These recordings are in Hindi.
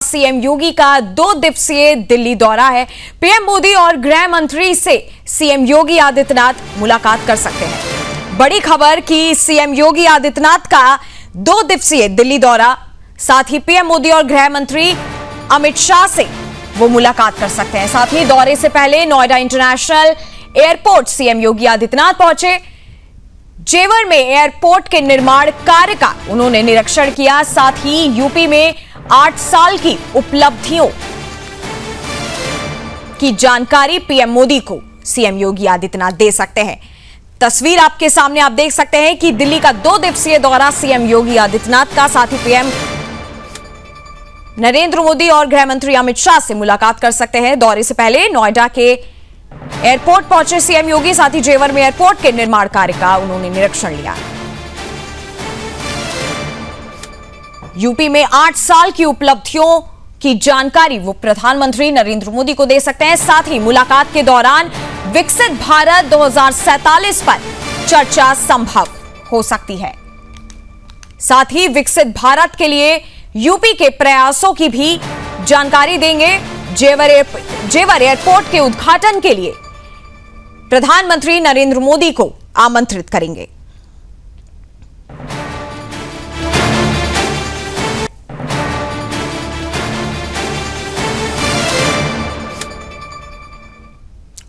सीएम योगी का 2 दिवसीय दिल्ली दौरा है। पीएम मोदी और गृह मंत्री से सीएम योगी आदित्यनाथ मुलाकात कर सकते हैं। बड़ी खबर कि सीएम योगी आदित्यनाथ का 2 दिवसीय दिल्ली दौरा, साथ ही पीएम मोदी और गृह मंत्री अमित शाह से वो मुलाकात कर सकते हैं। साथ ही दौरे से पहले Noida international airport CM Yogi Adityanath पहुंचे। जेवर में एयरपोर्ट के निर्माण कार्य का उन्होंने निरीक्षण किया। साथ ही यूपी में 8 साल की उपलब्धियों की जानकारी पीएम मोदी को सीएम योगी आदित्यनाथ दे सकते हैं। तस्वीर आपके सामने आप देख सकते हैं कि दिल्ली का 2 दिवसीय दौरा सीएम योगी आदित्यनाथ का, साथ ही पीएम नरेंद्र मोदी और गृह मंत्री अमित शाह से मुलाकात कर सकते हैं। दौरे से पहले नोएडा के एयरपोर्ट पहुंचे सीएम योगी, साथ ही जेवर में एयरपोर्ट के निर्माण कार्य का उन्होंने निरीक्षण लिया। यूपी में 8 साल की उपलब्धियों की जानकारी वो प्रधानमंत्री नरेंद्र मोदी को दे सकते हैं। साथ ही मुलाकात के दौरान विकसित भारत 2047 पर चर्चा संभव हो सकती है। साथ ही विकसित भारत के लिए यूपी के प्रयासों की भी जानकारी देंगे। जेवर एयरपोर्ट के उद्घाटन के लिए प्रधानमंत्री नरेंद्र मोदी को आमंत्रित करेंगे।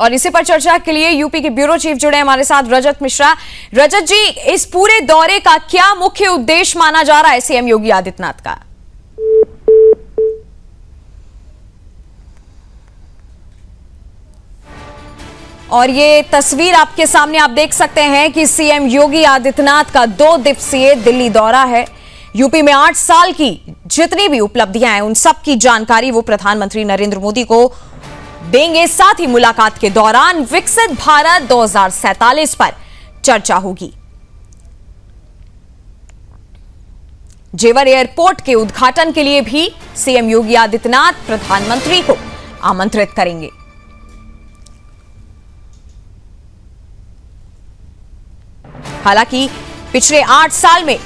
और इसी पर चर्चा के लिए यूपी के ब्यूरो चीफ जुड़े हमारे साथ रजत मिश्रा। रजत जी, इस पूरे दौरे का क्या मुख्य उद्देश्य माना जा रहा है सीएम योगी आदित्यनाथ का? और ये तस्वीर आपके सामने आप देख सकते हैं कि सीएम योगी आदित्यनाथ का 2 दिवसीय दिल्ली दौरा है। यूपी में 8 साल की जितनी भी उपलब्धियां हैं उन सब की जानकारी वो प्रधानमंत्री नरेंद्र मोदी को देंगे। साथ ही मुलाकात के दौरान विकसित भारत 2047 पर चर्चा होगी। जेवर एयरपोर्ट के उद्घाटन के लिए भी सीएम योगी आदित्यनाथ प्रधानमंत्री को आमंत्रित करेंगे। हालांकि पिछले 8 साल में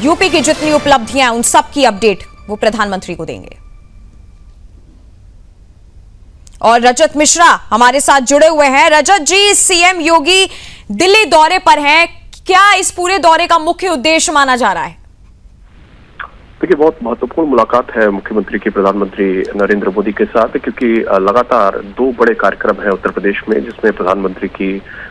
यूपी की जितनी उपलब्धियां उन सब की अपडेट वो प्रधानमंत्री को देंगे। और रजत मिश्रा हमारे साथ जुड़े हुए हैं। रजत जी, सीएम योगी दिल्ली दौरे पर हैं, क्या इस पूरे दौरे का मुख्य उद्देश्य माना जा रहा है? देखिए, बहुत महत्वपूर्ण मुलाकात है मुख्यमंत्री की प्रधानमंत्री नरेंद्र मोदी के साथ, क्योंकि लगातार 2 बड़े कार्यक्रम है उत्तर प्रदेश में जिसमें प्रधानमंत्री की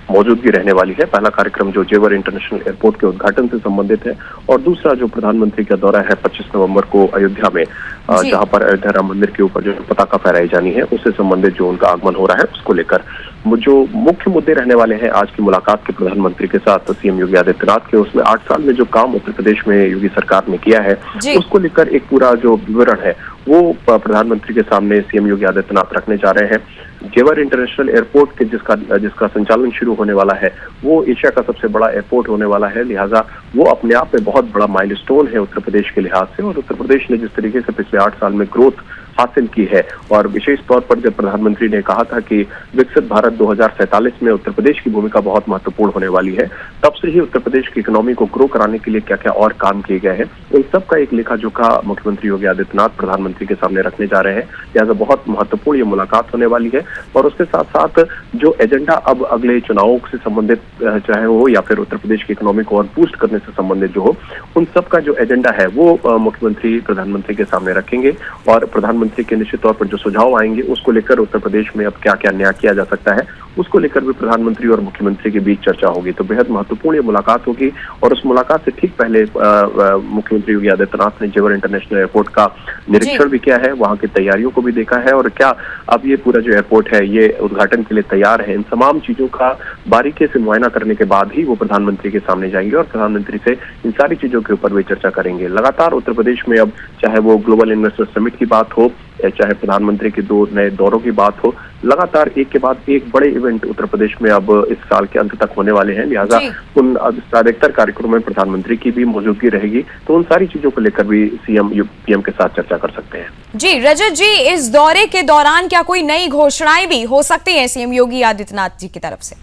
मौजूदगी रहने वाली है। पहला कार्यक्रम जो जेवर इंटरनेशनल एयरपोर्ट के उद्घाटन से संबंधित है, और दूसरा जो प्रधानमंत्री का दौरा है 25 नवंबर को अयोध्या में, जहां पर अयोध्या राम मंदिर के ऊपर जो पताका फहराई जानी है उससे संबंधित जो उनका आगमन हो रहा है उसको लेकर जो मुख्य मुद्दे रहने वाले हैं आज की मुलाकात के प्रधानमंत्री के साथ सीएम योगी आदित्यनाथ के, उसमें 8 साल में जो काम उत्तर प्रदेश में योगी सरकार ने किया है उसको लेकर एक पूरा जो विवरण है वो प्रधानमंत्री के सामने सीएम योगी आदित्यनाथ रखने जा रहे हैं। जेवर इंटरनेशनल एयरपोर्ट के जिसका संचालन शुरू होने वाला है वो एशिया का सबसे बड़ा एयरपोर्ट होने वाला है, लिहाजा वो अपने आप में बहुत बड़ा माइलस्टोन है उत्तर प्रदेश के लिहाज से। और उत्तर प्रदेश ने जिस तरीके से पिछले 8 साल में ग्रोथ हासिल की है, और विशेष तौर पर जब प्रधानमंत्री ने कहा था कि विकसित भारत 2047 में उत्तर प्रदेश की भूमिका बहुत महत्वपूर्ण होने वाली है, तब से ही उत्तर प्रदेश की इकोनॉमी को ग्रो कराने के लिए क्या क्या और काम किए गए हैं उन सब का एक लेखा जोखा मुख्यमंत्री योगी आदित्यनाथ प्रधानमंत्री के सामने रखने जा रहे हैं। लिहाजा बहुत महत्वपूर्ण ये मुलाकात होने वाली है। और उसके साथ साथ जो एजेंडा अब अगले चुनावों से संबंधित चाहे हो या फिर उत्तर प्रदेश की इकोनॉमी को और बूस्ट करने से संबंधित जो हो, उन सब का जो एजेंडा है वो मुख्यमंत्री प्रधानमंत्री के सामने रखेंगे। और प्रधानमंत्री के निश्चित तौर पर जो सुझाव आएंगे उसको लेकर उत्तर प्रदेश में अब क्या क्या नया किया जा सकता है उसको लेकर भी प्रधानमंत्री और मुख्यमंत्री के बीच चर्चा होगी। तो बेहद महत्वपूर्ण ये मुलाकात होगी। और उस मुलाकात से ठीक पहले मुख्यमंत्री योगी आदित्यनाथ ने जेवर इंटरनेशनल एयरपोर्ट का निरीक्षण भी किया है, वहां की तैयारियों को भी देखा है, और क्या अब ये पूरा जो एयरपोर्ट है ये उद्घाटन के लिए तैयार है, इन तमाम चीजों का बारीकी से मुआयना करने के बाद ही वो प्रधानमंत्री के सामने जाएंगे और प्रधानमंत्री से इन सारी चीजों के ऊपर भी चर्चा करेंगे। लगातार उत्तर प्रदेश में अब चाहे वो ग्लोबल इन्वेस्टर समिट की बात हो, चाहे प्रधानमंत्री के 2 नए दौरों की बात हो, लगातार एक के बाद एक बड़े इवेंट उत्तर प्रदेश में अब इस साल के अंत तक होने वाले हैं। लिहाजा उन अधिकतर कार्यक्रमों में प्रधानमंत्री की भी मौजूदगी रहेगी, तो उन सारी चीजों को लेकर भी सीएम पीएम के साथ चर्चा कर सकते हैं। जी रजत जी, इस दौरे के दौरान क्या कोई नई घोषणाएं भी हो सकती हैं सीएम योगी आदित्यनाथ जी की तरफ से?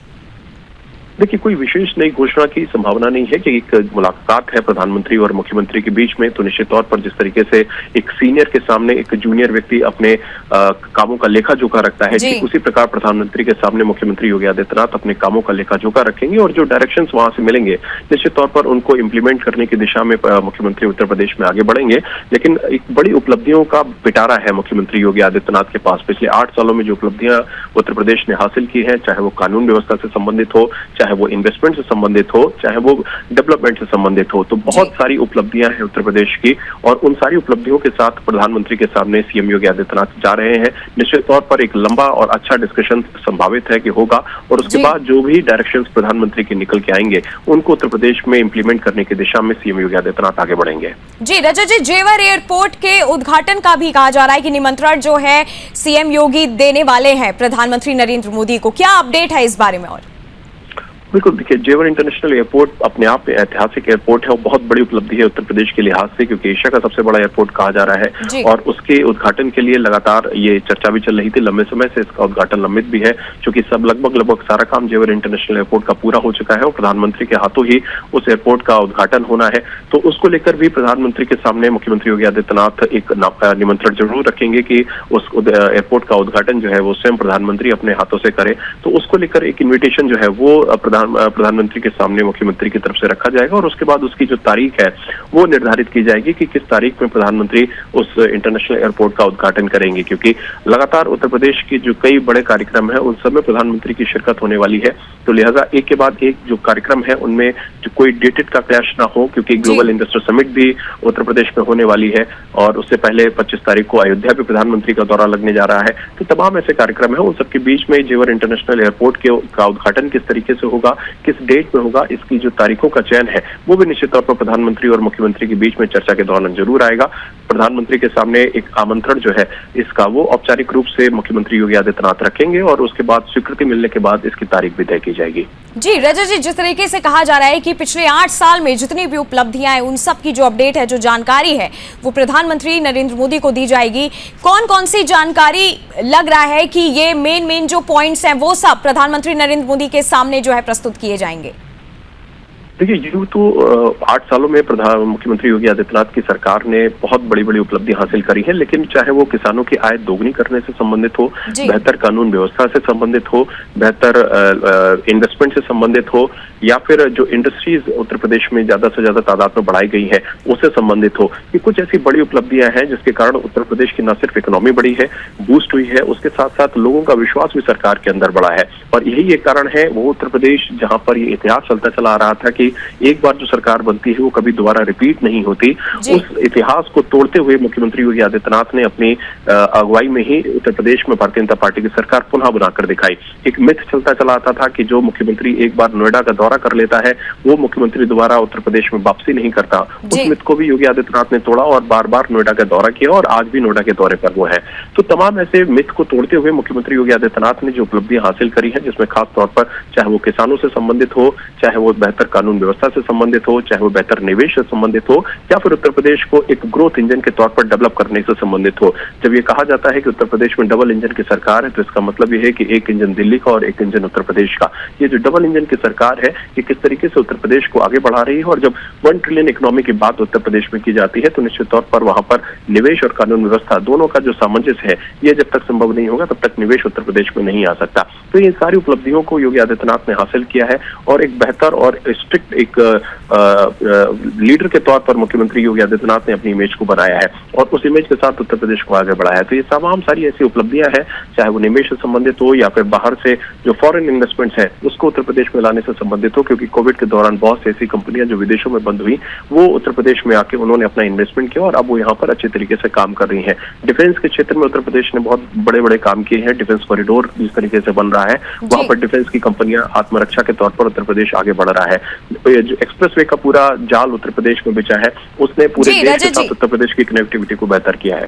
देखिए, कोई विशेष नई घोषणा की संभावना नहीं है कि एक मुलाकात है प्रधानमंत्री और मुख्यमंत्री के बीच में, तो निश्चित तौर पर जिस तरीके से एक सीनियर के सामने एक जूनियर व्यक्ति अपने कामों का लेखा जोखा रखता है, ठीक उसी प्रकार प्रधानमंत्री के सामने मुख्यमंत्री योगी आदित्यनाथ अपने कामों का लेखा जोखा रखेंगे और जो डायरेक्शंस वहां से मिलेंगे निश्चित तौर पर उनको इम्प्लीमेंट करने की दिशा में मुख्यमंत्री उत्तर प्रदेश में आगे बढ़ेंगे। लेकिन एक बड़ी उपलब्धियों का पिटारा है मुख्यमंत्री योगी आदित्यनाथ के पास। पिछले 8 सालों में जो उपलब्धियां उत्तर प्रदेश ने हासिल की है, चाहे वो कानून व्यवस्था से संबंधित हो, चाहे वो इन्वेस्टमेंट से संबंधित हो, चाहे वो डेवलपमेंट से संबंधित हो, तो बहुत सारी उपलब्धियां हैं उत्तर प्रदेश की और उन सारी उपलब्धियों के साथ प्रधानमंत्री के सामने सीएम योगी आदित्यनाथ जा रहे हैं। निश्चित तौर पर एक लंबा और अच्छा डिस्कशन संभावित है कि होगा और उसके बाद जो भी डायरेक्शंस प्रधानमंत्री के निकल के आएंगे उनको उत्तर प्रदेश में इंप्लीमेंट करने की दिशा में सीएम योगी आदित्यनाथ आगे बढ़ेंगे। जी रजत जी, जेवर एयरपोर्ट के उद्घाटन का भी कहा जा रहा है कि निमंत्रण जो है सीएम योगी देने वाले हैं प्रधानमंत्री नरेंद्र मोदी को, क्या अपडेट है इस बारे में? और बिल्कुल, देखिए, जेवर इंटरनेशनल एयरपोर्ट अपने आप में ऐतिहासिक एयरपोर्ट है और बहुत बड़ी उपलब्धि है उत्तर प्रदेश के लिहाज से, क्योंकि एशिया का सबसे बड़ा एयरपोर्ट कहा जा रहा है और उसके उद्घाटन के लिए लगातार ये चर्चा भी चल रही थी। लंबे समय से इसका उद्घाटन लंबित भी है, क्योंकि सब लगभग सारा काम जेवर इंटरनेशनल एयरपोर्ट का पूरा हो चुका है और प्रधानमंत्री के हाथों ही उस एयरपोर्ट का उद्घाटन होना है। तो उसको लेकर भी प्रधानमंत्री के सामने मुख्यमंत्री योगी आदित्यनाथ एक निमंत्रण जरूर रखेंगे कि उस एयरपोर्ट का उद्घाटन जो है वो स्वयं प्रधानमंत्री अपने हाथों से करे। तो उसको लेकर एक इन्विटेशन जो है वो प्रधानमंत्री के सामने मुख्यमंत्री की तरफ से रखा जाएगा और उसके बाद उसकी जो तारीख है वो निर्धारित की जाएगी कि किस तारीख में प्रधानमंत्री उस इंटरनेशनल एयरपोर्ट का उद्घाटन करेंगे, क्योंकि लगातार उत्तर प्रदेश के जो कई बड़े कार्यक्रम है उन सब में प्रधानमंत्री की शिरकत होने वाली है। तो लिहाजा एक के बाद एक जो कार्यक्रम है उनमें जो कोई डेटेड का क्लैश ना हो, क्योंकि ग्लोबल इन्वेस्टर समिट भी उत्तर प्रदेश में होने वाली है और उससे पहले 25 तारीख को अयोध्या पे प्रधानमंत्री का दौरा लगने जा रहा है। तो तमाम ऐसे कार्यक्रम है, उन सबके बीच में जेवर इंटरनेशनल एयरपोर्ट का उद्घाटन किस तरीके से होगा, किस डेट में होगा, इसकी जो तारीखों का चयन है वो भी निश्चित तौर पर प्रधानमंत्री और मुख्यमंत्री के बीच में चर्चा के दौरान जरूर आएगा। प्रधानमंत्री के सामने एक आमंत्रण जो है इसका वो औपचारिक रूप से मुख्यमंत्री योगी आदित्यनाथ रखेंगे और उसके बाद स्वीकृति मिलने के बाद इसकी तारीख भी तय की जाएगी। जी रजत जी, जिस तरीके से कहा जा रहा है कि पिछले 8 साल में जितनी भी उपलब्धियां हैं उन सब की जो अपडेट है, जो जानकारी है वो प्रधानमंत्री नरेंद्र मोदी को दी जाएगी। कौन कौन सी जानकारी लग रहा है कि ये मेन जो पॉइंट्स हैं वो सब प्रधानमंत्री नरेंद्र मोदी के सामने जो है प्रस्तुत किए जाएंगे? देखिए, यूं तो 8 सालों में मुख्यमंत्री योगी आदित्यनाथ की सरकार ने बहुत बड़ी बड़ी उपलब्धि हासिल करी है, लेकिन चाहे वो किसानों की आय दोगुनी करने से संबंधित हो, बेहतर कानून व्यवस्था से संबंधित हो, बेहतर इन्वेस्टमेंट से संबंधित हो, या फिर जो इंडस्ट्रीज उत्तर प्रदेश में ज्यादा से ज्यादा तादाद में बढ़ाई गई है उससे संबंधित हो, ये कुछ ऐसी बड़ी उपलब्धियां हैं जिसके कारण उत्तर प्रदेश की न सिर्फ इकोनॉमी बढ़ी है, बूस्ट हुई है, उसके साथ साथ लोगों का विश्वास भी सरकार के अंदर बढ़ा है। और यही एक कारण है, वो उत्तर प्रदेश जहां पर ये इतिहास चलता चला आ रहा था कि एक बार जो सरकार बनती है वो कभी दोबारा रिपीट नहीं होती, उस इतिहास को तोड़ते हुए मुख्यमंत्री योगी आदित्यनाथ ने अपनी अगुवाई में ही उत्तर प्रदेश में भारतीय जनता पार्टी की सरकार पुनः बनाकर दिखाई। एक मिथ चलता चला आता था कि जो मुख्यमंत्री एक बार नोएडा का दौरा कर लेता है वो मुख्यमंत्री दोबारा उत्तर प्रदेश में वापसी नहीं करता। उस मिथ को भी योगी आदित्यनाथ ने तोड़ा और बार बार नोएडा का दौरा किया और आज भी नोएडा के दौरे पर वो है। तो तमाम ऐसे मिथ को तोड़ते हुए मुख्यमंत्री योगी आदित्यनाथ ने जो उपलब्धियां हासिल करी है, जिसमें खास तौर पर चाहे वो किसानों से संबंधित हो, चाहे वो बेहतर कानून व्यवस्था से संबंधित हो, चाहे वो बेहतर निवेश से संबंधित हो, या फिर उत्तर प्रदेश को एक ग्रोथ इंजन के तौर पर डेवलप करने से संबंधित हो। जब ये कहा जाता है कि उत्तर प्रदेश में डबल इंजन की सरकार है, तो इसका मतलब ये है कि एक इंजन दिल्ली का और एक इंजन उत्तर प्रदेश का। ये जो डबल इंजन की सरकार है ये किस तरीके से उत्तर प्रदेश को आगे बढ़ा रही है, और जब 1 ट्रिलियन इकोनॉमी की बात उत्तर प्रदेश में की जाती है तो निश्चित तौर पर वहां पर निवेश और कानून व्यवस्था दोनों का जो सामंजस्य है, ये जब तक संभव नहीं होगा तब तक निवेश उत्तर प्रदेश में नहीं आ सकता। तो ये सारी उपलब्धियों को योगी आदित्यनाथ ने हासिल किया है और एक बेहतर और स्ट्रिक्ट एक लीडर के तौर पर मुख्यमंत्री योगी आदित्यनाथ ने अपनी इमेज को बनाया है और उस इमेज के साथ उत्तर प्रदेश को आगे बढ़ाया है। तो ये तमाम सारी ऐसी उपलब्धियां हैं, चाहे वो निवेश से संबंधित हो या फिर बाहर से जो फॉरेन इन्वेस्टमेंट्स है उसको उत्तर प्रदेश में लाने से संबंधित हो, क्योंकि कोविड के दौरान बहुत सी ऐसी कंपनियां जो विदेशों में बंद हुई वो उत्तर प्रदेश में आके उन्होंने अपना इन्वेस्टमेंट किया और अब वो यहाँ पर अच्छे तरीके से काम कर रही है। डिफेंस के क्षेत्र में उत्तर प्रदेश ने बहुत बड़े बड़े काम किए हैं। डिफेंस कॉरिडोर जिस तरीके से बन रहा है वहां पर डिफेंस की कंपनियां आत्मरक्षा के तौर पर उत्तर प्रदेश आगे बढ़ रहा है। जो एक्सप्रेसवे का पूरा जाल उत्तर प्रदेश में बिछा है उसने पूरे देश के साथ उत्तर प्रदेश की कनेक्टिविटी को बेहतर किया है।